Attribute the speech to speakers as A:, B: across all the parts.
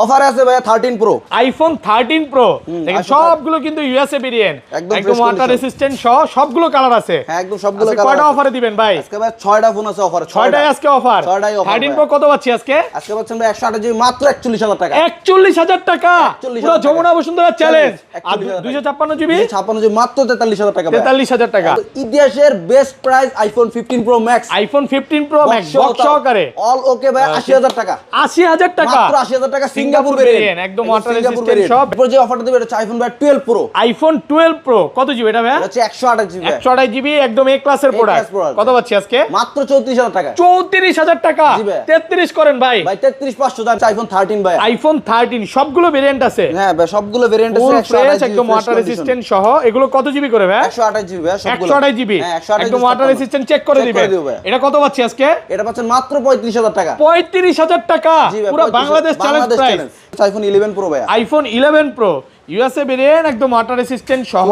A: Offer আছে ভাই 13 pro,
B: iPhone 13 pro দেখেন সবগুলো কিন্তু ইউএসএ ভেরিয়েন্ট, একদম ওয়াটার রেসিস্ট্যান্ট সহ সবগুলো কালার আছে।
A: হ্যাঁ একদম সবগুলো কালার।
B: কয়টা অফারে দিবেন ভাই?
A: আজকে ভাই 6টা ফোন আছে অফারে।
B: 6টাই আজকে অফার।
A: 6টাই অফার।
B: 13 প্রো কত পাচ্ছি আজকে?
A: আজকে পাচ্ছেন ভাই 128 জিবি মাত্র 41000 টাকা।
B: 41000 টাকা, পুরো যমুনা বসুন্ধরা চ্যালেঞ্জ। আর 256 জিবি
A: 256 জিবি মাত্র 43000 টাকা।
B: 43000 টাকা।
A: ইতিহাসের best price iPhone 15 pro max.
B: IPhone 15 pro max box সহকারে
A: অল ওকে ভাই 80000 টাকা।
B: 80000 টাকা,
A: মাত্র 80000 টাকা সিঙ্গাপুর ভেরিয়েন্ট,
B: একদম ওয়াটার রেসিস্ট্যান্ট সব।
A: এরপর যে অফারটা দিবে এটা হচ্ছে আইফোন ভাই 12 প্রো।
B: আইফোন 12 প্রো কত জিবি এটা ভাই?
A: এটা হচ্ছে 128 জিবি।
B: 128 জিবি একদম এ ক্লাসের প্রোডাক্ট। কত পাচ্ছি আজকে?
A: মাত্র 34000 টাকা।
B: 34000 টাকা। 33 করেন ভাই।
A: ভাই 33500 দাম আইফোন 13 ভাই।
B: আইফোন 13 সবগুলো ভেরিয়েন্ট আছে।
A: হ্যাঁ ভাই সবগুলো ভেরিয়েন্ট আছে।
B: 128 জিবি একদম ওয়াটার রেসিস্ট্যান্ট সহ। এগুলো কত জিবি করে ভাই?
A: 128 জিবি ভাই সবগুলো।
B: 128 জিবি একদম ওয়াটার রেসিস্ট্যান্ট চেক করে দিবেন। এটা কত পাচ্ছি আজকে?
A: এটা পাচ্ছেন মাত্র 35000 টাকা।
B: 35000 টাকা, পুরো Bangladesh challenge price.
A: IPhone 11 pro ভাই।
B: আইফোন 11 প্রো ইউএসএ ভেরিয়েন্ট একদম ওয়াটার রেসিস্ট্যান্ট সহ।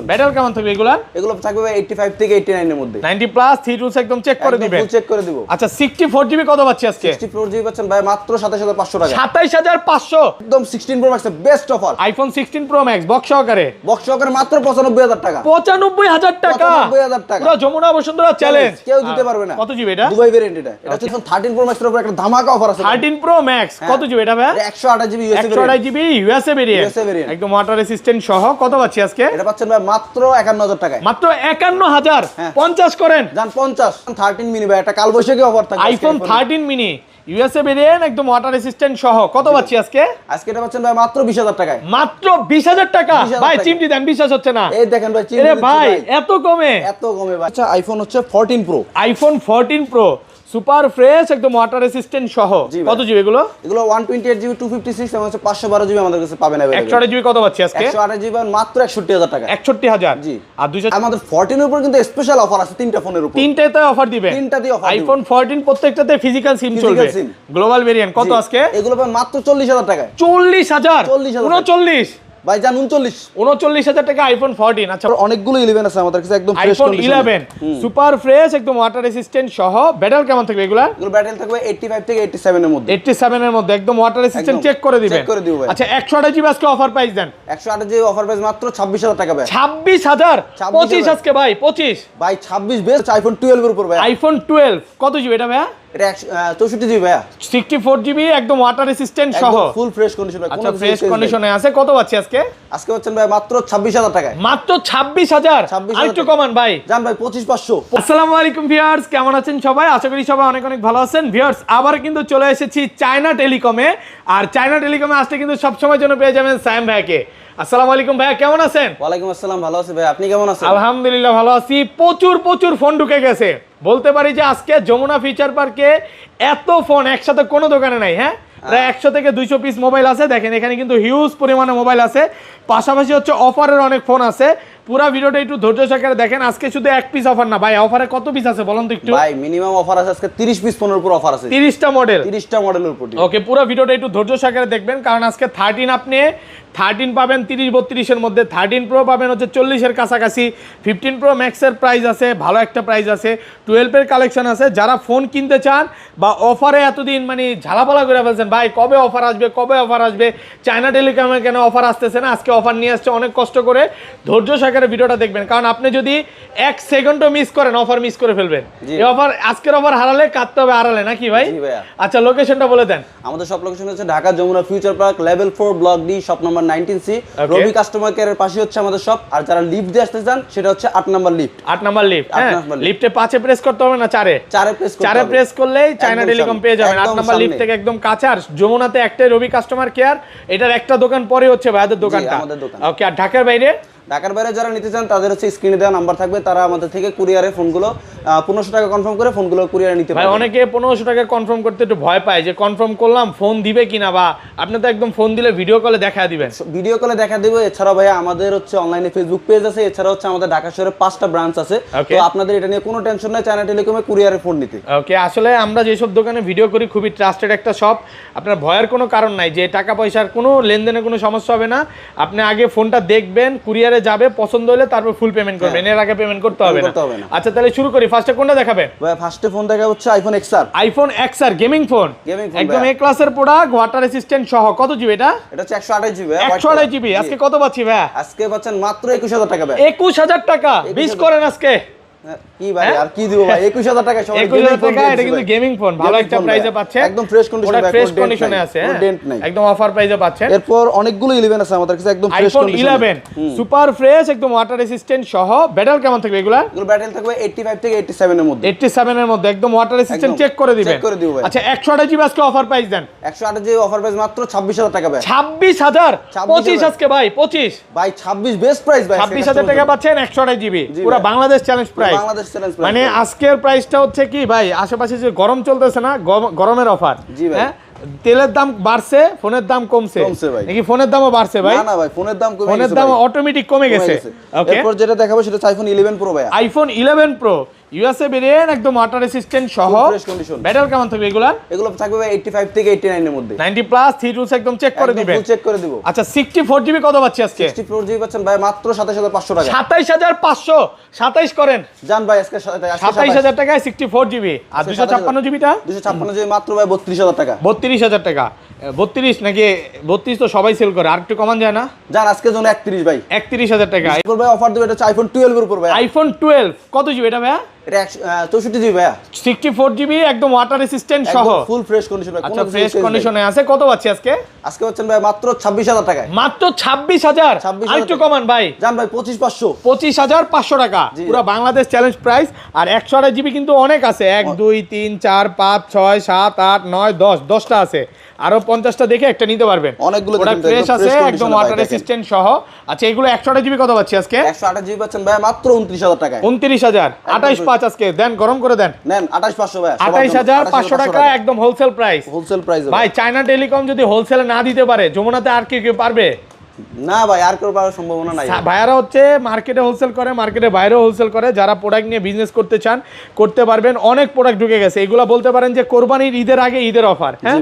B: ব্যাটারি কেমন থাকবে এগুলা?
A: এগুলো থাকবে ভাই 85 থেকে 89 এর মধ্যে।
B: 90 প্লাস 3 টুলস একদম চেক করে দিবেন।
A: চেক করে দিব।
B: আচ্ছা 64 জিবি কত পাচ্ছি আজকে?
A: 64 জিবি পাচ্ছেন ভাই মাত্র 27500 টাকা।
B: 27500
A: একদম 16 pro max best offer.
B: IPhone 16 pro max box সহকারে।
A: বক্স সহকারে মাত্র 95000 টাকা।
B: 95000 টাকা,
A: 95000 টাকা।
B: পুরো যমুনা বসুন্ধরা চ্যালেঞ্জ,
A: কেউ দিতে পারবে না।
B: কত জিবি এটা?
A: দুবাই ভেরিয়েন্ট এটা। এটা হচ্ছে 13 প্রো ম্যাক্সের উপর একটা ধামাকা অফার আছে।
B: 13 প্রো ম্যাক্স কত জিবি এটা ভাই?
A: 128 GB USA variant.
B: 128 GB USA variant একদম ওয়াটার রেসিস্ট্যান্ট সহ। কত পাচ্ছি আজকে?
A: এটা পাচ্ছেন ভাই মাত্র 51000 টাকায়।
B: মাত্র 51000। 50 করেন।
A: জান 50। 13 মিনি ভাই এটা কালবৈশাখী অফার থাকে।
B: আইফোন 13 মিনি ইউএসএ ভেরিয়েন্ট একদম ওয়াটার রেসিস্ট্যান্ট সহ। কত পাচ্ছি আজকে?
A: আজকে এটা পাচ্ছেন ভাই মাত্র 20000 টাকায়।
B: মাত্র 20000 টাকা। ভাই চিমটি দেন, বিশ্বাস হচ্ছে না।
A: এই দেখেন ভাই চিমটি।
B: আরে ভাই এত কমে?
A: এত কমে ভাই। আচ্ছা আইফোন হচ্ছে 14 pro.
B: IPhone 14 pro super fresh একদম ওয়াটার রেসিস্ট্যান্ট সহ। কত জিবি এগুলো?
A: এগুলো 128 জিবি 256 এবং হচ্ছে 512 জিবি আমাদের কাছে পাবেন अवेलेबल।
B: 128 জিবি কত পাচ্ছি আজকে?
A: 128 জিবি মাত্র 61000 টাকা।
B: 61000
A: জি।
B: আর 200
A: আমাদের 14 এর উপর কিন্তু স্পেশাল অফার আছে তিনটা ফোনের উপর।
B: তিনটাতে অফার দিবেন।
A: তিনটাতেই অফার।
B: আইফোন 14 প্রত্যেকটাতে ফিজিক্যাল সিম চলবে। গ্লোবাল ভেরিয়েন্ট কত আজকে?
A: এগুলো পাবেন মাত্র 40000 টাকায়।
B: 40000 39
A: ভাই জান
B: 39000 টাকা আইফোন 14। আচ্ছা
A: অনেকগুলো 11 আছে আমাদের কাছে একদম ফ্রেশ
B: আইফোন 11 সুপার ফ্রেশ একদম ওয়াটার রেসিস্ট্যান্ট সহ। ব্যাটারি কেমন থাকবে এগুলা?
A: এগুলো ব্যাটারি থাকবে 85 থেকে 87 এর মধ্যে।
B: 87 এর মধ্যে একদম ওয়াটার রেসিস্ট্যান্ট চেক করে দিবেন।
A: চেক করে দিব ভাই।
B: আচ্ছা 128 জিবি আজকে অফার প্রাইস দেন।
A: 128 জিবি অফার প্রাইস মাত্র 26000 টাকা ভাই।
B: 26000 25 আজকে ভাই 25
A: ভাই 26 বেস্ট আইফোন 12 এর উপর ভাই।
B: আইফোন 12 কত জিবি এটা ভাই?
A: এটা 64 জিবি ভাই।
B: 64 জিবি একদম ওয়াটার রেসিস্ট্যান্ট সহ।
A: ফুল ফ্রেশ কন্ডিশন ভাই।
B: আচ্ছা ফ্রেশ কন্ডিশনে আছে। কত পাচ্ছি আজকে?
A: আজকে হচ্ছেন ভাই মাত্র 26000 টাকায়।
B: মাত্র 26000। আরেকটু কমান ভাই।
A: জান ভাই 25500।
B: আসসালামু আলাইকুম ভিউয়ার্স, কেমন আছেন সবাই? আশা করি সবাই অনেক অনেক ভালো আছেন। ভিউয়ার্স আবার কিন্তু চলে এসেছি চায়না টেলিকমে। আর চায়না টেলিকমে আসলে কিন্তু সব সময় জন্য পেয়ে যাবেন সায়েম ভাইকে। আসসালামু আলাইকুম ভাইয়া, কেমন আছেন?
A: ওয়ালাইকুম আসসালাম, ভালো আছি ভাই, আপনি কেমন আছেন?
B: আলহামদুলিল্লাহ ভালো আছি। প্রচুর ফোন ঢুকে গেছে। বলতে পারি যে আজকে যমুনা ফিচার পার্কে এত ফোন একসাথে কোনো দোকানে নাই। হ্যাঁ প্রায় 100 থেকে 200 পিস মোবাইল আছে। দেখেন এখানে কিন্তু হিউজ পরিমাণে মোবাইল আছে, পাশাপাশি হচ্ছে অফারের অনেক ফোন আছে। পুরো ভিডিওটা একটু ধৈর্য সহকারে দেখেন। আজকে শুধু এক পিস অফার না ভাই, অফারে কত পিস আছে বলুন তো একটু?
A: ভাই মিনিমাম অফার আছে আজকে 30 পিস ফোনের উপর অফার আছে।
B: 30টা মডেল,
A: 30টা মডেলের উপর।
B: ওকে পুরো ভিডিওটা একটু ধৈর্য সহকারে দেখবেন, কারণ আজকে 13 আপনি 13 পাবেন 30-32 এর মধ্যে, 13 প্রো পাবেন হচ্ছে 40 এর কাছাকাছি, 15 প্রো ম্যাক্সের প্রাইস আছে, ভালো একটা প্রাইস আছে, 12 এর কালেকশন আছে। যারা ফোন কিনতে চান বা অফারে এতদিন মানে ঝালাপালা করে ফেলছেন ভাই কবে অফার আসবে, চায়না টেলিকমে কেন অফার আসতেছে না, আজকে অফার নিয়ে আসছে। অনেক কষ্ট করে ধৈর্য সহকারে ভিডিওটা দেখবেন, কারণ আপনি যদি 1 সেকেন্ডও মিস করেন অফার মিস করে ফেলবেন। এই অফার আজকের অফার হারালে কাটতে হবে আড়ালে, নাকি ভাই? আচ্ছা লোকেশনটা বলে দেন।
A: আমাদের সব লোকেশন হচ্ছে Dhaka Jamuna future park level 4 block D shop number 19C। Robi customer কেয়ারের পাশে হচ্ছে আমাদের শপ। আর যারা লিফট দিয়ে আসতে চান সেটা হচ্ছে 8 নাম্বার লিফট।
B: 8 number lift. হ্যাঁ লিফটে 5 এ প্রেস করতে হবে না 4 এ? 4 এ প্রেস করলেই চায়না টেলিকম পেয়ে যাবেন। 8 নাম্বার লিফট থেকে একদম কাছে। আর যমুনাতে একটাই রবি কাস্টমার কেয়ার, এটার একটা দোকান পরে হচ্ছে ভাইদের দোকানটা। ওকে আর ঢাকার বাইরে?
A: ঢাকার বাইরে যারা নিতে চান তাদের হচ্ছে স্ক্রিনে দেওয়া নাম্বার থাকবে, তারা আমাদের থেকে কুরিয়ারে ফোনগুলো 1500 টাকা কনফার্ম করে ফোনগুলো কুরিয়ারে নিতে পারবে।
B: ভাই অনেকে 1500 টাকা কনফার্ম করতে একটু ভয় পায় যে কনফার্ম করলাম ফোন দিবে কিনা, বা আপনি তো একদম ফোন দিলে ভিডিও কলে দেখা দিবেন।
A: ভিডিও কলে দেখা দেব। এছাড়া ভাই আমাদের হচ্ছে অনলাইনে ফেসবুক পেজ আছে, এছাড়া হচ্ছে আমাদের ঢাকা শহরে 5টা ব্রাঞ্চ আছে। তো আপনাদের এটা নিয়ে কোনো টেনশন নাই চায়না টেলিকমে কুরিয়ারে ফোন নিতে।
B: ওকে আসলে আমরা যেসব দোকানে ভিডিও করি খুবই ট্রাস্টেড একটা শপ, আপনার ভয়ের কোনো কারণ নাই যে টাকা পয়সার কোনো লেনদেনের কোনো সমস্যা হবে না। আপনি আগে ফোনটা দেখবেন, কুরিয়ারে যাবে, পছন্দ হলে তারপর ফুল পেমেন্ট করবেন, এর আগে পেমেন্ট করতে হবে না। আচ্ছা তাহলে শুরু করি। ফার্স্টে কোনটা দেখাবেন?
A: ভাই ফার্স্টে ফোন দেখা হচ্ছে iPhone XR।
B: IPhone XR gaming phone, একদম এ ক্লাসের প্রোডাক্ট, ওয়াটার রেসিস্ট্যান্ট সহ। কত জিবি এটা?
A: এটা হচ্ছে 128 জিবি।
B: 128 জিবি। আজকে কত পাচ্ছি ভাই?
A: আজকে পাচ্ছেন মাত্র 21000 টাকা ভাই।
B: 21000 টাকা 20 করেন আজকে।
A: কি ভাই আর কি দিব ভাই, 21000 টাকা সবাই
B: 21000 টাকা। এটা কিন্তু গেমিং ফোন, ভালো একটা প্রাইসে পাচ্ছেন,
A: একদম ফ্রেশ কন্ডিশন,
B: ফ্রেশ কন্ডিশনে আছে,
A: ডেন্ট নাই,
B: একদম অফার প্রাইসে পাচ্ছেন।
A: এরপর অনেকগুলো 11 আছে আমাদের কাছে, একদম fresh
B: iPhone
A: condition
B: 11 super fresh, একদম ওয়াটার রেসিস্ট্যান্ট সহ। ব্যাটারি কেমন থাকবে এগুলা?
A: এগুলো ব্যাটারি থাকবে 85 থেকে 87 এর মধ্যে।
B: 87 এর মধ্যে একদম ওয়াটার রেসিস্ট্যান্ট চেক করে দিবেন।
A: চেক করে দিব ভাই।
B: আচ্ছা 128 জিবি আজকে অফার প্রাইস দেন।
A: 128 জিবি অফার প্রাইস মাত্র 26000 টাকা ভাই।
B: 26000 25 আজকে ভাই 25
A: ভাই 26 বেস্ট প্রাইস ভাই।
B: 26000 টাকা পাচ্ছেন 128 জিবি, পুরো Bangladesh challenge price.
A: Bangladesh challenge
B: মানে আজকের প্রাইসটা হচ্ছে কি ভাই, আশেপাশে যে গরম চলতেছে না, গরমের অফার।
A: জি ভাই।
B: হ্যাঁ, তেলের দাম বাড়ছে, ফোনের দাম কমছে
A: ভাই।
B: নাকি ফোনের দামও বাড়ছে ভাই?
A: না না ভাই, ফোনের দাম কমে গেছে,
B: ফোনের দাম অটোমেটিক কমে গেছে। ওকে,
A: এরপর যেটা দেখাবো সেটা হচ্ছে আইফোন 11 প্রো ভাই।
B: আইফোন 11 প্রো ইউএসএ ভেরিয়েন্ট, একদম ওয়াটার রেসিস্ট্যান্ট সহ,
A: ফ্রেশ কন্ডিশন।
B: ব্যাটারি কেমন থাকবে এগুলা?
A: এগুলো থাকবে ভাই 85 থেকে 89 এর মধ্যে।
B: 90 প্লাস 3 টুলস একদম চেক করে দিবেন।
A: ফুল চেক করে দিব।
B: আচ্ছা 64 জিবি কত পাচ্ছি আজকে?
A: 64 জিবি পাচ্ছেন ভাই মাত্র 27500 টাকা।
B: 27500 27 করেন
A: জান ভাই আজকে
B: 27000 টাকায় 64 জিবি। আর 256 জিবিটা?
A: 256 জিবি মাত্র ভাই 32000 টাকা।
B: 32000 টাকা। 32 নাকি 32 তো সবাই সেল করে, আর একটু কমান যায় না?
A: জান আজকে জন্য 31 ভাই।
B: 31000 টাকা।
A: এরপর ভাই অফার দেব, এটা হচ্ছে আইফোন 12 এর উপর ভাই।
B: আইফোন 12 কত জিবি এটা ভাই?
A: এটা 64 জিবি ভাই।
B: 64 জিবি একদম ওয়াটার রেসিস্ট্যান্ট সহ,
A: একদম ফুল ফ্রেশ কন্ডিশন ভাই।
B: আচ্ছা ফ্রেশ কন্ডিশনে আছে। কত পাচ্ছি আজকে?
A: আজকে হচ্ছেন ভাই মাত্র 26000 টাকায়।
B: মাত্র 26000। আর একটু কমান ভাই।
A: জান ভাই 25500।
B: 25500 টাকা, পুরো বাংলাদেশ চ্যালেঞ্জ প্রাইস। আর 128 জিবি কিন্তু অনেক আছে, 1 2 3 4 5 6 7 8 9 10 10টা আছে, আরো 50টা দেখে একটা নিতে পারবেন।
A: অনেকগুলো
B: প্রোডাক্ট ফ্রেশ আছে, একদম ওয়াটার রেসিস্ট্যান্ট সহ। আচ্ছা এগুলো 128 জিবি কত পাচ্ছি আজকে?
A: 128 জিবি পাচ্ছেন ভাই মাত্র 29000 টাকায়।
B: 29000 285 আজকে দেন, গরম করে দেন।
A: নেন 28500 ভাই।
B: 28500 টাকা একদম হোলসেল প্রাইস।
A: হোলসেল প্রাইস
B: ভাই চায়না টেলিকম যদি হোলসেলে না দিতে পারে, যমুনাতে আর কি কেউ পারবে?
A: না ভাই, আর কেউ পাওয়ার সম্ভাবনা নাই।
B: ভাইয়ারা হচ্ছে মার্কেটে হোলসেল করে, মার্কেটে বাইরেও হোলসেল করে। যারা প্রোডাক্ট নিয়ে বিজনেস করতে চান করতে পারবেন, অনেক প্রোডাক্ট ঢুকে গেছে। এগুলো বলতে পারেন যে কোরবানির ঈদের আগে ঈদের অফার। হ্যাঁ,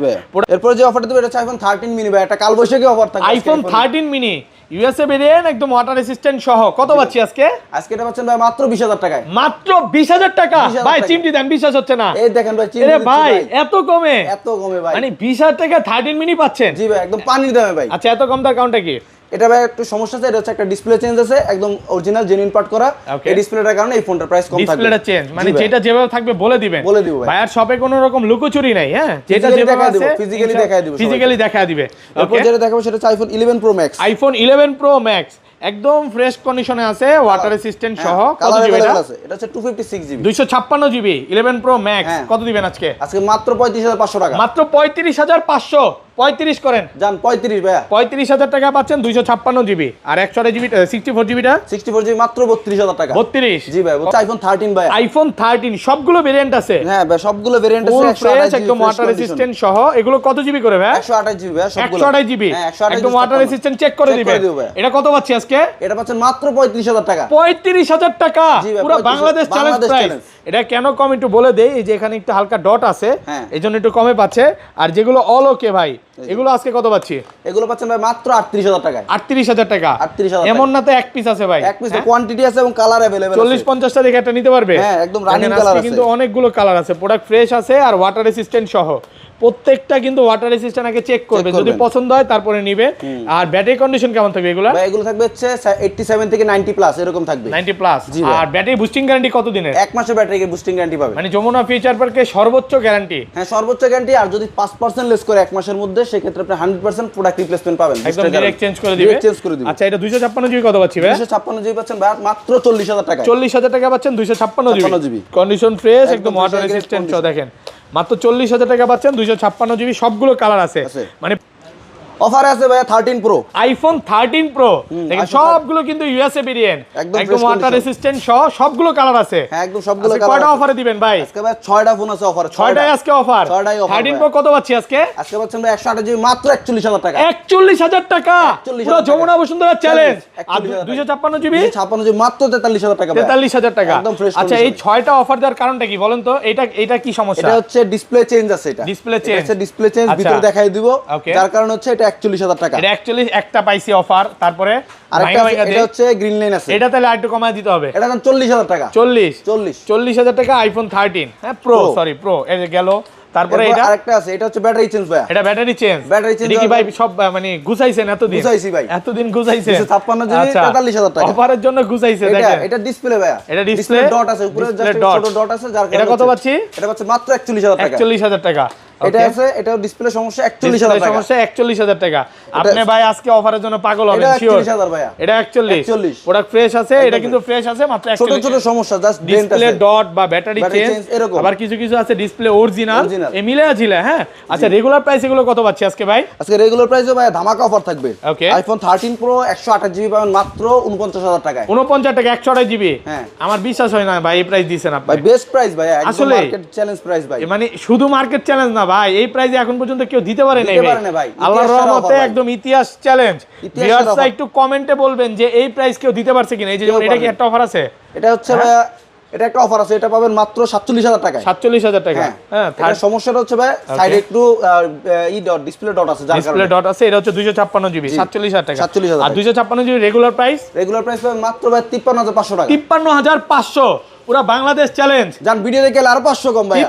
A: এরপর যে অফারটা দেব এটা হচ্ছে আইফোন 13 মিনি ভাই। একটা কালবৈশাখী অফার থাকবে।
B: আইফোন 13 মিনি ইউএসএ ভেরিয়েন্ট, একদম ওয়াটার রেসিস্ট্যান্ট সহ। কত পাচ্ছি আজকে?
A: আজকে এটা পাচ্ছেন ভাই মাত্র 20000 টাকায়।
B: মাত্র 20000 টাকা ভাই। চিমটি দেন, বিশ্বাস হচ্ছে না।
A: এই দেখেন ভাই চিমটি।
B: আরে ভাই এত কমে?
A: এত কমে ভাই,
B: মানে 20000 টাকা 13 মিনি পাচ্ছেন?
A: জি ভাই, একদম পানির দামে ভাই।
B: আচ্ছা এত কম তার কারণটা কি?
A: এটা ভাই একটু সমস্যা আছে, এটা হচ্ছে একটা ডিসপ্লে চেঞ্জ আছে, একদম অরিজিনাল জেনুইন পার্ট করা। এই ডিসপ্লেটার কারণে এই ফোনটার প্রাইস কম থাকবে।
B: ডিসপ্লেটা চেঞ্জ মানে যেটা যেভাবে থাকবে বলে দিবেন।
A: বলে দিব ভাই।
B: ভাইয়ার শপে কোনো রকম লুকোচুরি নাই। হ্যাঁ, যেটা যেভাবে আছে
A: ফিজিক্যালি দেখায় দিব।
B: ফিজিক্যালি দেখায় দিবে।
A: এরপর যেটা দেখাবো সেটা হচ্ছে iPhone 11 pro max.
B: IPhone 11 pro max একদম ফ্রেশ কন্ডিশনে আছে, ওয়াটার রেসিস্ট্যান্ট সহ। কত জিবি এটা?
A: এটা হচ্ছে 256 জিবি।
B: 256 GB 11 pro max. কত দিবেন আজকে?
A: আজকে মাত্র 35500 টাকা।
B: মাত্র 35500। 35 করেন
A: জান 35 ভাইয়া।
B: 35000 টাকা পাচ্ছেন 256 জিবি। আর 128 জিবি 64 জিবিটা?
A: 64 জিবি মাত্র 32000 টাকা।
B: 32
A: জি ভাই, হচ্ছে আইফোন 13 ভাই।
B: আইফোন 13 সবগুলো ভেরিয়েন্ট আছে।
A: হ্যাঁ ভাই, সবগুলো ভেরিয়েন্ট আছে।
B: ফুল ফ্রেশ একদম ওয়াটার রেসিস্ট্যান্ট সহ। এগুলো কত জিবি করে ভাই?
A: 128 জিবি ভাই সবগুলো।
B: 128 জিবি একদম ওয়াটার রেসিস্ট্যান্ট চেক করে দিবেন। এটা কত পাচ্ছি আজকে?
A: এটা পাচ্ছেন মাত্র 35000 টাকা।
B: 35000 টাকা, পুরো বাংলাদেশ চ্যালেঞ্জ প্রাইস। এটা কেন কম একটু বলে দেই, এই যে এখানে একটু হালকা ডট আছে, এইজন্য একটু কমে পাচ্ছে। আর যেগুলো অল ওকে ভাই, এগুলো আজকে কত পাচ্ছি?
A: এগুলো পাচ্ছেন ভাই মাত্র 38000 টাকায়।
B: 38000 টাকা।
A: 38000
B: এমন না তো এক পিস আছে ভাই,
A: এক পিস কোয়ান্টিটি আছে এবং কালার अवेलेबल আছে।
B: 40-50টা দেখে একটা নিতে পারবে।
A: হ্যাঁ, একদম রানিং কালার আছে।
B: কিন্তু অনেকগুলো কালার আছে, প্রোডাক্ট ফ্রেশ আছে আর ওয়াটার রেসিস্ট্যান্ট সহ। প্রত্যেকটা কিন্তু ওয়াটার রেসিস্ট্যান্ট আগে চেক করবে, যদি পছন্দ হয় তারপরে নিবে। আর ব্যাটারি কন্ডিশন কেমন থাকবে এগুলা?
A: ভাই এগুলো থাকবে হচ্ছে 87 থেকে 90 প্লাস এরকম থাকবে।
B: 90 প্লাস। আর ব্যাটারি বুস্টিং গ্যারান্টি কত দিনের?
A: এক মাসের ব্যাটারি বুস্টিং গ্যারান্টি পাবে।
B: মানে যমুনা ফিচার পার্কে সর্বোচ্চ গ্যারান্টি।
A: হ্যাঁ, সর্বোচ্চ গ্যারান্টি। আর যদি 5% লেস করে এক মাসের মধ্যে, সেক্ষেত্রে আপনি 100% প্রোডাক্ট রিপ্লেসমেন্ট পাবেন।
B: একদম ডাইরেক্ট চেঞ্জ করে দিবে। আচ্ছা এটা 256 জিবি কত পাচ্ছি ভাই?
A: 256 জিবি পাচ্ছেন ভাই মাত্র 40000 টাকা।
B: 40000 টাকা পাচ্ছেন 256 জিবি। কন্ডিশন ফ্রেশ, একদম ওয়াটার রেসিস্ট্যান্ট সহ। দেখেন মাত্র 40000 টাকা পাচ্ছেন 256 জিবি। সবগুলো কালার আছে। মানে
A: অফার আছে ভাই 13 প্রো।
B: আইফোন 13 প্রো দেখেন, সবগুলো কিন্তু ইউএসএ ভেরিয়েন্ট, একদম ওয়াটার রেসিস্ট্যান্ট সহ। সবগুলো কালার আছে।
A: হ্যাঁ, একদম সবগুলো
B: কালার। কয়টা অফারে দিবেন ভাই?
A: আজকে ভাই 6টা ফোন আছে অফার।
B: 6টাই আজকে অফার। 13 প্রো কত পাচ্ছি আজকে?
A: আজকে পাচ্ছেন ভাই 128 জিবি মাত্র 41000 টাকা।
B: 41000 টাকা, পুরো যমুনা বসুন্ধরা চ্যালেঞ্জ। আর 256 জিবি
A: 256 জিবি মাত্র 43000 টাকা।
B: 43000 টাকা।
A: একদম ফ্রেশ।
B: আচ্ছা এই 6টা অফার দেওয়ার কারণটা কি বলেন তো? এটা কি সমস্যা?
A: এটা হচ্ছে ডিসপ্লে চেঞ্জ আছে। এটা
B: ডিসপ্লে চেঞ্জ।
A: এটা ডিসপ্লে চেঞ্জ ভিতরে দেখাই দিব, যার কারণে হচ্ছে এটা 41,000 টাকা।
B: এটা 41 একটা পাইছি অফার, তারপরে
A: আরেকটা আছে, এটা হচ্ছে গ্রিন লাইন আছে,
B: এটা তাহলে আরেকটু কমায় দিতে হবে।
A: এটা দাম 40,000 টাকা।
B: 40,000 টাকা আইফোন 13, হ্যাঁ প্রো, সরি প্রো, এই যে গেল। তারপরে এটা
A: আরেকটা আছে, এটা হচ্ছে ব্যাটারি চেঞ্জ ভাই।
B: এটা ব্যাটারি চেঞ্জ কি ভাই? সব মানে গুছাইছেন এতদিন?
A: গুছাইছি ভাই,
B: এতদিন গুছাইছেন।
A: 256 জিবি 43,000 টাকা
B: অফারের জন্য গুছাইছে। দেখেন
A: এটা ডিসপ্লে ভাই,
B: এটা ডিসপ্লে
A: ডট আছে উপরে, জাস্ট ছোট ডট আছে, যার কারণে
B: এটা কত পাচ্ছি?
A: এটা পাচ্ছে মাত্র 41,000 টাকা।
B: 41,000 টাকা।
A: এটা আছে, এটা ডিসপ্লে সমস্যা 41,000 টাকা।
B: সমস্যা 41,000 টাকা। আপনি ভাই আজকে অফারের জন্য পাগল হবেন শিওর।
A: 41,000 ভাইয়া,
B: এটা 41 প্রোডাক্ট ফ্রেশ আছে, এটা কিন্তু ফ্রেশ আছে মাত্র 41।
A: ছোট ছোট সমস্যা, জাস্ট
B: ডিসপ্লে ডট বা ব্যাটারি চেঞ্জ
A: এরকম।
B: আবার কিছু কিছু আছে ডিসপ্লে অরিজিনাল, এমিলে আছে। হ্যাঁ আচ্ছা, রেগুলার প্রাইস এগুলো কত পাচ্ছি আজকে ভাই?
A: আজকে রেগুলার প্রাইসে ভাই ধামাকা অফার থাকবে।
B: ওকে,
A: আইফোন 13 প্রো 128 জিবি পাবেন মাত্র 49,000 টাকায়।
B: 49 টাকা 128 জিবি।
A: হ্যাঁ,
B: আমার বিশ্বাস হয় না ভাই এই প্রাইস দিবেন আপনি।
A: ভাই বেস্ট প্রাইস ভাই, একদম
B: আসলে
A: মার্কেট চ্যালেঞ্জ প্রাইস ভাই।
B: মানে শুধু মার্কেট চ্যালেঞ্জ না ভাই, এই প্রাইসে এখন পর্যন্ত কেউ দিতে পারে নাই ভাই। আল্লাহর রহমতে একদম ইতিহাস চ্যালেঞ্জ। ভিউয়ার্সরা একটু কমেন্টে বলবেন যে এই প্রাইস কেউ দিতে পারছে কিনা। এই যে এটা কি একটা অফার আছে?
A: এটা হচ্ছে ভাই, এটা একটা অফার আছে, এটা পাবেন মাত্র 47,000 টাকায়।
B: 47,000 টাকা।
A: হ্যাঁ, তার সমস্যাটা হচ্ছে ভাই সাইডে একটু ডিসপ্লে ডট আছে, যার কারণে
B: ডিসপ্লে ডট আছে। এটা হচ্ছে 256 জিবি 47,000 টাকা।
A: 47,000
B: আর 256 জিবি রেগুলার প্রাইস
A: পাবেন মাত্র ভাই 53,500 টাকা।
B: 53,500 পুরো বাংলাদেশ চ্যালেঞ্জ।
A: জান ভিডিও দেখে আর 500 কম ভাই।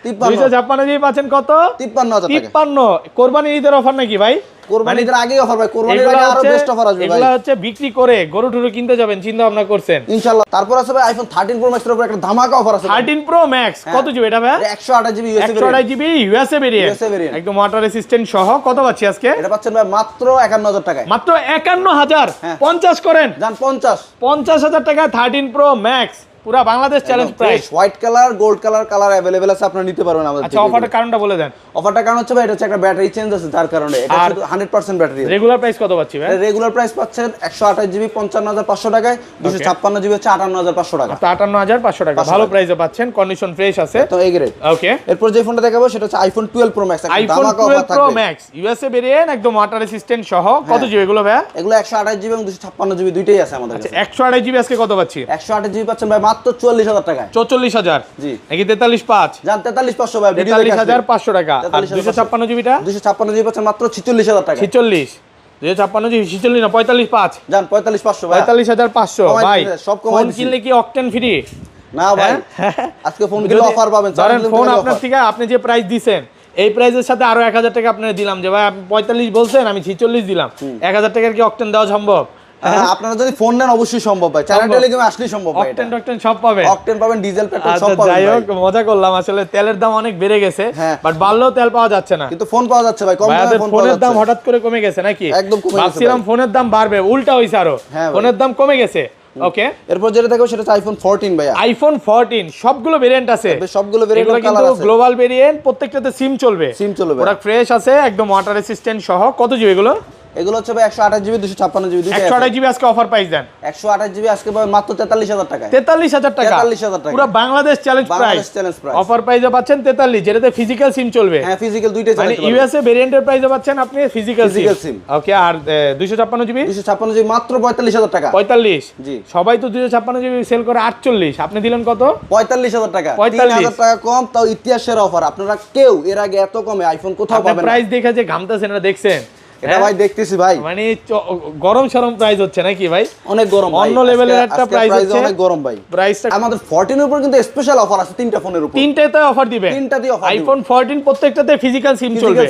B: 256 জিবি পাচ্ছেন কত?
A: 53,000 টাকা।
B: 53। কোরবানির ঈদের অফার নাকি ভাই?
A: কোরবানির ঈদের আগেই অফার ভাই, কোরবানির আগে আরো বেস্ট অফার আসবে ভাই।
B: এগুলা হচ্ছে বিক্রি করে গরু টুরু কিনতে যাবেন চিন্তা ভাবনা করছেন
A: ইনশাআল্লাহ। তারপর আছে ভাই আইফোন 13 প্রো ম্যাক্স এর উপর একটা ধামাকা অফার আছে।
B: 13 প্রো ম্যাক্স কত জিবি এটা ভাই?
A: 128 GB USA
B: 128 GB USA variant, একদম ওয়াটার রেসিস্ট্যান্ট সহ। কত পাচ্ছি আজকে?
A: এটা পাচ্ছেন ভাই মাত্র 51,000 টাকায়।
B: মাত্র 51,000। 50 করেন
A: জান
B: 50,000 টাকা 13 প্রো ম্যাক্স, পুরো Bangladesh challenge price.
A: White colour, gold colour available আছে, আপনারা নিতে পারবেন আমাদের থেকে।
B: আচ্ছা, অফারটার কারণটা বলে দেন।
A: অফারটার কারণ হচ্ছে ভাই এটা হচ্ছে একটা ব্যাটারি চেঞ্জ আছে, যার কারণে এটা শুধু 100% ব্যাটারি।
B: রেগুলার প্রাইস কত পাচ্ছি ভাই?
A: রেগুলার প্রাইস পাচ্ছেন 128 জিবি 55,500 টাকায়, 256 জিবি হচ্ছে 58,500 টাকা।
B: 58,500 টাকা ভালো প্রাইসে পাচ্ছেন, কন্ডিশন ফ্রেশ আছে
A: তো এই গ্রেড।
B: ওকে,
A: এরপর যে ফোনটা দেখাবো সেটা হচ্ছে iPhone 12 pro max.
B: IPhone 12 pro max USA variant, একদম ওয়াটার রেসিস্ট্যান্ট সহ। কত জিবি এগুলো ভাই?
A: এগুলো 128 জিবি এবং 256 জিবি দুইটাই আছে আমাদের কাছে।
B: 128 জিবি আজকে কত পাচ্ছি?
A: 128 জিবি পাচ্ছেন ভাই মাত্র 44,000 টাকায়।
B: 44,000
A: জি,
B: নাকি 43,500?
A: জান 43,500 ভাই,
B: 43,500 টাকা। আর 256 জিবিটা
A: 256 জিবি পাচ্ছেন মাত্র 46,000 টাকা।
B: 46 256 জিবি 46 না 45,500?
A: জান 45,500 ভাই।
B: 45,500 ভাই।
A: সব কমাই
B: ফোন
A: দিছি।
B: কিনলে কি অকটেন ফ্রি?
A: না ভাই, আজকে ফোন কিনলে অফার পাবেন।
B: ধরেন ফোন আপনার থেকে আপনি যে প্রাইস দিবেন এই প্রাইসের সাথে আরো 1,000 টাকা আপনারা দিলাম, যে ভাই আপনি 45 বলছেন আমি 46 দিলাম, 1,000 টাকার কি অকটেন দেওয়া সম্ভব?
A: আপনারা যদি ফোন নেন অবশ্যই সম্ভব ভাই, চায়না টেলিকমে আসলেই সম্ভব ভাই।
B: অকটেন সব পাবেন,
A: অকটেন পাবেন, ডিজেল পেট্রোল সব পাবেন।
B: যাই হোক, মজা করলাম। আসলে তেলের দাম অনেক বেড়ে গেছে, বাট বাড়লেও তেল পাওয়া যাচ্ছে না,
A: কিন্তু ফোন পাওয়া যাচ্ছে ভাই। কম দামে ফোন পাওয়া
B: ফোনের
A: যাচ্ছে।
B: দাম হঠাৎ করে কমে গেছে নাকি?
A: একদম কমে গেছে।
B: ভাবছিলাম ফোনের দাম বাড়বে, উল্টা হইছে আরো, ফোনের দাম কমে গেছে। ওকে,
A: এরপর যেটা দেখো সেটা হচ্ছে আইফোন 14 ভাই।
B: আইফোন 14 সবগুলো ভেরিয়েন্ট আছে,
A: সবগুলো ভেরিয়েন্ট
B: কিন্তু গ্লোবাল ভেরিয়েন্ট, প্রত্যেকটাতে সিম চলবে। প্রোডাক্ট ফ্রেশ আছে, একদম ওয়াটার রেসিস্ট্যান্ট সহ। কত জিবি এগুলো?
A: এগুলো হচ্ছে ভাই 128 জিবি 256 জিবি দুইটাই আছে।
B: 128 জিবি আজকে অফার প্রাইস দেন।
A: 128 জিবি আজকে পাবেন মাত্র 43,000 টাকায়।
B: 43,000 টাকা,
A: 43,000 টাকা
B: পুরো বাংলাদেশ চ্যালেঞ্জ প্রাইস। অফার প্রাইসে পাচ্ছেন 43, যেটাতে ফিজিক্যাল সিম চলবে।
A: হ্যাঁ, ফিজিক্যাল দুইটাই চলবে।
B: মানে ইউএসএ ভেরিয়েন্টের প্রাইসে পাচ্ছেন আপনি ফিজিক্যাল সিম। ওকে, আর 256 জিবি
A: 256 জিবি মাত্র 45,000 টাকা।
B: 45
A: জি,
B: সবাই তো 256 জিবি সেল করে 48, আপনি দিলেন কত?
A: 45,000 টাকা।
B: 45,000
A: টাকা কম, তাও ইতিহাসের অফার। আপনারা কেউ এর আগে এত কমে আইফোন কোথাও পাবেন না।
B: প্রাইস দেখে যে ঘামতেছেন না, দেখছেন
A: এটা ভাই? দেখতেছি ভাই,
B: মানে গরম সরম প্রাইস হচ্ছে নাকি ভাই?
A: অনেক গরম ভাই,
B: অন্য লেভেলের একটা প্রাইস হচ্ছে,
A: অনেক গরম ভাই।
B: প্রাইসটা
A: আমাদের 14 এর উপর কিন্তু স্পেশাল অফার আছে, তিনটা ফোনের উপর।
B: তিনটাতে অফার দিবেন,
A: তিনটাতেই অফার।
B: আইফোন 14 প্রত্যেকটাতে ফিজিক্যাল সিম চলবে,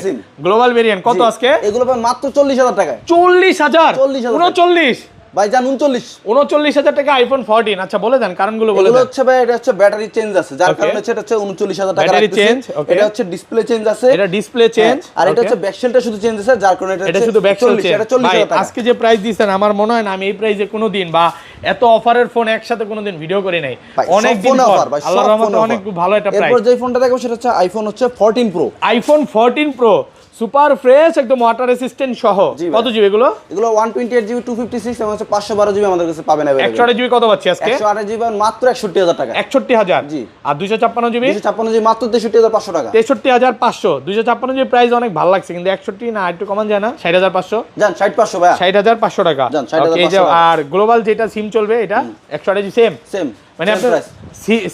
B: গ্লোবাল ভেরিয়েন্ট। কত আজকে?
A: এগুলো পাবেন মাত্র 40,000 টাকায়।
B: 40,000 39
A: ভাই জান
B: 39,000 টাকা আইফোন 14। আচ্ছা বলে দেন কারণগুলো বলে দেন।
A: এগুলো হচ্ছে ভাই, এটা হচ্ছে ব্যাটারি চেঞ্জ আছে, যার কারণে এটা হচ্ছে 39,000 টাকা।
B: ব্যাটারি চেঞ্জ,
A: এটা হচ্ছে ডিসপ্লে চেঞ্জ আছে,
B: এটা ডিসপ্লে চেঞ্জ,
A: আর এটা হচ্ছে ব্যাকশেলটা শুধু চেঞ্জ আছে, যার কারণে
B: এটা শুধু ব্যাকশেল চেঞ্জ।
A: এটা 40,000 টাকা।
B: আজকে যে প্রাইস দিবেন আমার মনে হয় না আমি এই প্রাইসে কোনোদিন বা এত অফারের ফোন একসাথে কোনোদিন ভিডিও করি নাই। অনেক দিন পর আল্লাহর রহমতে অনেক ভালো একটা প্রাইস।
A: এরপর যে ফোনটা দেখো সেটা হচ্ছে iPhone 14 pro.
B: IPhone 14 pro super fresh, একদম ওয়াটার রেসিস্ট্যান্ট সহ। কত জিবি এগুলো?
A: এগুলো 128 জিবি 256 এবং 512 জিবি আমাদের কাছে পাবেন।
B: 128 জিবি কত পাচ্ছি আজকে?
A: 128 জিবি মাত্র 61,000 টাকা।
B: 61,000
A: জি।
B: আর 256 জিবি?
A: 256 জিবি মাত্র 63,500 টাকা।
B: 63,500। 256 জিবি প্রাইস অনেক ভালো লাগছে, কিন্তু 61 না একটু কমান যায় না? 60,500
A: জান 60,500 ভাই।
B: 60,500 টাকা।
A: জান 60,500।
B: আর গ্লোবাল যেটা সিম চলবে এটা 128 সেম। মানে
A: Same
B: আপনার
A: price।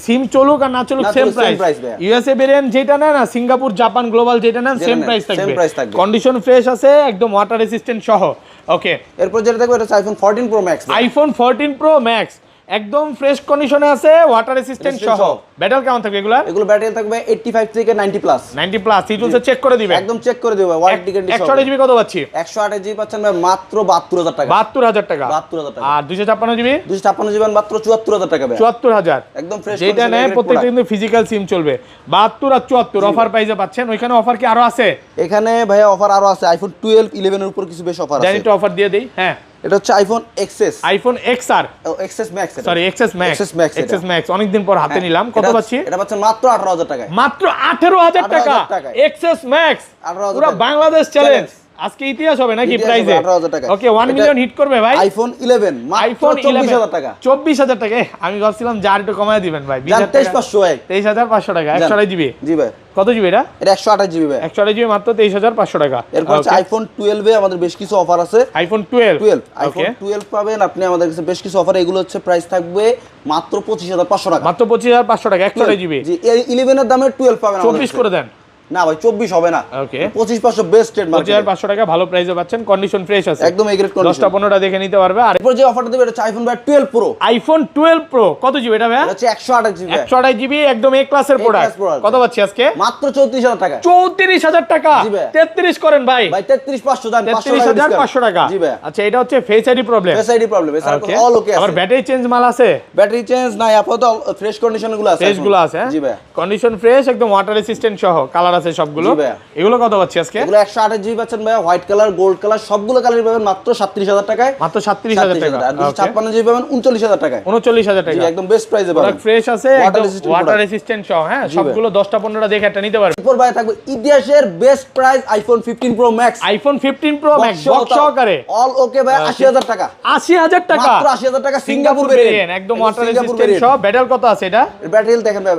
B: সিম চলুক আর না চলুক
A: না
B: সেম
A: চলুক, same
B: প্রাইস
A: price ভাইয়া।
B: ইউএসএ ভেরিয়েন্ট যেটা নেন না সিঙ্গাপুর জাপান গ্লোবাল যেটা নেন
A: যেটা
B: সেম
A: নেন,
B: প্রাইস
A: same
B: থাকবে
A: price থাকবে।
B: কন্ডিশন ফ্রেশ আছে একদম ওয়াটার রেসিস্ট্যান্ট সহ ওকে
A: এরপর যেটা দেখবো এটা হচ্ছে iPhone 14 pro max
B: iPhone 14 pro max একদম ফ্রেশ কন্ডিশনে আছে ওয়াটার রেসিস্ট্যান্ট সহ ব্যাটারি কেমন থাকবে এগুলা
A: এগুলো ব্যাটারি থাকবে 85 থেকে 90 প্লাস
B: 90 প্লাস সিটুলসে চেক করে দিবে
A: একদম চেক করে দিবে ওয়ারেন্টি গ্যারান্টি সহ
B: 128 জিবি কত পাচ্ছি
A: 128 জিবি পাচ্ছেন ভাই মাত্র 72000 টাকা
B: 72000 টাকা
A: 72000 টাকা
B: আর 256 জিবি
A: 256 জিবি মাত্র 74000 টাকা ভাই
B: 74000
A: একদম ফ্রেশ
B: যেটা নেয় প্রত্যেকটা কিন্তু ফিজিক্যাল সিম চলবে 72 আর 74 অফার প্রাইসে পাচ্ছেন ওইখানে অফার কি আরো আছে
A: এখানে ভাইয়া অফার আরো আছে আইফোন 12 11 এর উপর কিছু বেশ অফার আছে
B: জানি তো অফার দিয়ে দেই হ্যাঁ
A: এটা হচ্ছে iPhone XS
B: iPhone XR
A: XS max
B: sorry XS max
A: XS Max এটা।
B: এক্সএস ম্যাক্স অনেকদিন পর হাতে নিলাম কত পাচ্ছি
A: এটা পাচ্ছেন মাত্র 18000 টাকায়
B: মাত্র 18000 টাকা
A: 18,000 টাকায়।
B: এক্সএস ম্যাক্স
A: 18,000
B: পুরো
A: টাকা।
B: Bangladesh challenge
A: Challenge।
B: আজকে ইতিহাস হবে নাকি
A: ইতিহাস
B: প্রাইসে
A: হবে, 18,000 টাকা।
B: ওকে 1
A: এটা-
B: মিলিয়ন হিট করবে ভাই
A: আইফোন 11 মাত্র
B: আইফোন
A: 24000 টাকা
B: 24000 টাকা আমি ভাবছিলাম যা আর একটু কমায় দিবেন ভাই
A: জান 23500
B: 23500 টাকা 128 জিবি
A: জি ভাই
B: কত জিবি এটা
A: এটা 128 জিবি ভাই
B: 128 জিবি মাত্র 23500 টাকা
A: এরপর হচ্ছে আইফোন 12 এ আমাদের বেশ কিছু অফার আছে
B: আইফোন 12
A: 12 আইফোন
B: ওকে
A: 12 পাবেন আপনি আমাদের কাছে বেশ কিছু অফার এগুলো হচ্ছে প্রাইস থাকবে মাত্র 25500 টাকা
B: মাত্র 25500 টাকা 128 জিবি
A: জি এই 11 এর দামে 12 পাবেন আমাদের
B: 24
A: কাছে।
B: করে দেন
A: না ভাই 24 হবে না
B: ওকে
A: 25500 বেস্ট রেট মার্কেট
B: 25500 টাকা ভালো প্রাইসে পাচ্ছেন কন্ডিশন ফ্রেশ আছে
A: একদম এ গ্রেড
B: 10টা
A: কন্ডিশন
B: 15টা দেখে নিতে পারবে আর
A: এরপর যে অফারটা দেবে এটা হচ্ছে আইফোন ভাই 12 প্রো
B: আইফোন 12 প্রো কত জিবি এটা ভাই
A: এটা হচ্ছে 128 জিবি
B: 128 জিবি একদম এ ক্লাসের
A: A
B: প্রোডাক্ট
A: class product।
B: কত পাচ্ছি আজকে
A: মাত্র 34000 টাকা
B: 34000 টাকা
A: জি ভাই।
B: 33 করেন ভাই
A: ভাই 33500 দাম
B: 33500 টাকা
A: জি ভাই
B: আচ্ছা এটা হচ্ছে face ID problem
A: SID problem এছাড়া
B: ওকে
A: অল ওকে
B: আবার
A: আছে
B: ব্যাটারি চেঞ্জ মাল আছে
A: ব্যাটারি চেঞ্জ নাই আপাতত ফ্রেশ কন্ডিশন গুলো আছে
B: ফ্রেশ
A: এখন।
B: গুলো আছে
A: জি ভাই
B: কন্ডিশন ফ্রেশ একদম ওয়াটার রেসিস্ট্যান্ট সহ কালার আছে সবগুলো
A: জি ভাই।
B: এগুলো কত পাচ্ছি আজকে
A: এগুলো 128 জিবি পাচ্ছেন ভাই হোয়াইট কালার গোল্ড কালার সবগুলো কালার পাবেন মাত্র 37000 টাকায়
B: মাত্র 37000 টাকা
A: আর 256 জিবি পাবেন 39000 টাকায়
B: 39000 টাকা
A: জি একদম বেস্ট প্রাইসে পাবেন
B: প্রোডাক্ট ফ্রেশ আছে
A: Water
B: একদম
A: resistant
B: ওয়াটার
A: product।
B: রেসিস্ট্যান্ট সহ হ্যাঁ
A: জি ভাই।
B: সবগুলো 10টা 15টা দেখে একটা নিতে পারবে
A: এরপর ভাই থাকবে ইতিহাসের best price iPhone 15 pro max
B: iPhone 15 pro max box সহকারে
A: অল ওকে ভাই 80000 টাকা
B: 80000 টাকা
A: মাত্র 80000 টাকা সিঙ্গাপুর
B: সিঙ্গাপুর ভেরিয়েন্ট
A: ভেরিয়েন্ট
B: একদম ওয়াটার রেসিস্ট্যান্ট সহ ব্যাটারি কত আছে এটা
A: ব্যাটারি দেখেন ভাই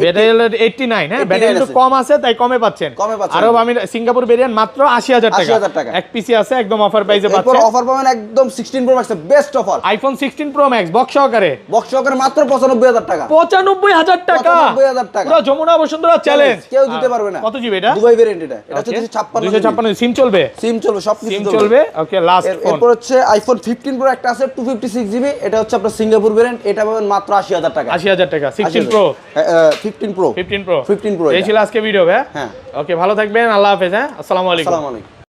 B: ব্যাটারি 89 হ্যাঁ
A: 89
B: ব্যাটারি একটু
A: আছে।
B: কম আছে তাই কমে পাচ্ছেন
A: কমে পাচ্ছেন।
B: আরো আমি সিঙ্গাপুর ভেরিয়েন্ট মাত্র 80000 টাকা
A: 80,000 টাকা।
B: এক পিসি আছে একদম অফার প্রাইসে
A: এরপর
B: পাচ্ছেন
A: অফার পাবেন একদম 16 pro max best offer
B: iPhone 16 pro max box সহকারে
A: বক্স সহকারে মাত্র 95000 টাকা
B: 95000 টাকা
A: 95000 টাকা
B: পুরো যমুনা বসুন্ধরা চ্যালেঞ্জ
A: কেউ দিতে পারবে না
B: কত জিবি এটা
A: দুবাই ভেরিয়েন্ট এটা এটা হচ্ছে 256
B: 256 সিম চলবে
A: সিম চলবে সব কিছু
B: সিম চলবে ওকে লাস্ট ফোন
A: এরপর হচ্ছে আইফোন 15 প্রো একটা আছে 256 জিবি এটা হচ্ছে আপনার সিঙ্গাপুর ভেরিয়েন্ট এটা পাবেন মাত্র 80000 টাকা
B: 80000 টাকা 16 প্রো
A: 15 প্রো
B: 15 প্রো
A: 15 প্রো
B: এই ছিল আজকে ভিডিও ভাই
A: হ্যাঁ
B: ওকে ভালো থাকবেন আল্লাহ হাফেজ হ্যাঁ আসসালামু আলাইকুম
A: আসসালামু আলাইকুম